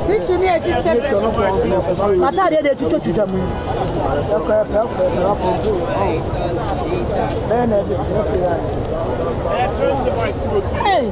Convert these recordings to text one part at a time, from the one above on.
Since you need 50 what are they to jam? Hey,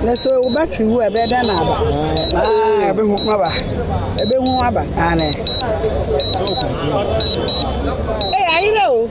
let's say we battery who are better than Abba. Hey, I know.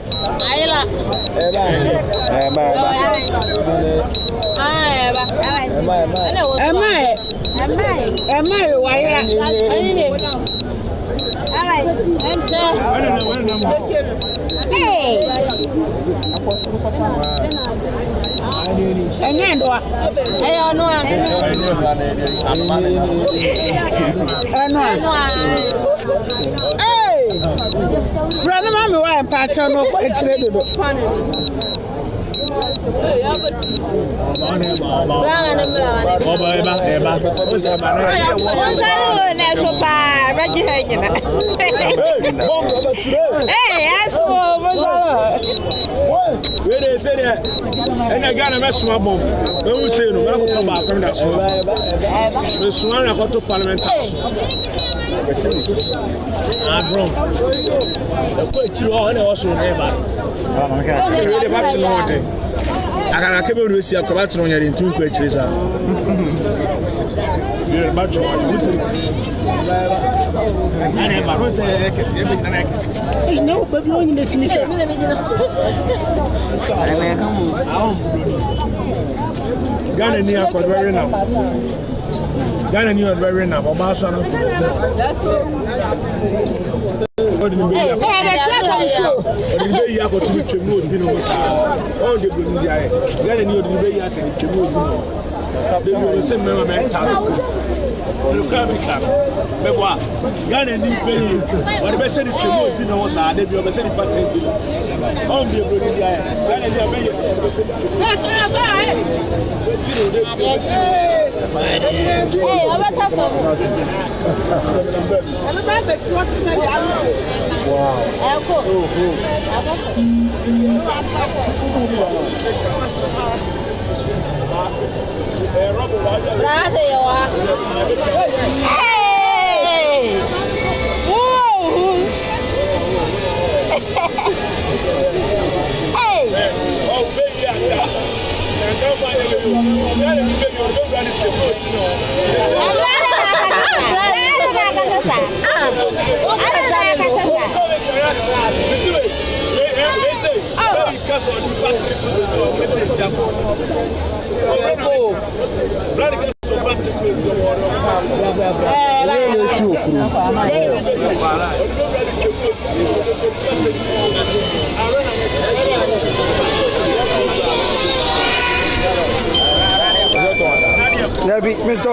And I got a mess my bomb. When we say no, I'm come back from that so. The swan I got to Parliament. Bro. The put you on also never. Really back to morning. I can keep on see a correct on your into questions. You're about to I never say I can see everything I can see. No, but you only need to meet. Ghana near Codwari now. Ghana new very na Baba so na. What did you ya ko tu twemu odi no sa. On de bu ndi aye. Ghana new odi ya se twemu odi no. De bi se me me ta. You come come. Me boa. Ghana ni pe yi. What be se twemu odi no sa de bi o be se ni patent bi. On de bu ndi aye. Ghana ni be yi. Hey, I'm a tough one. Nabi, me to.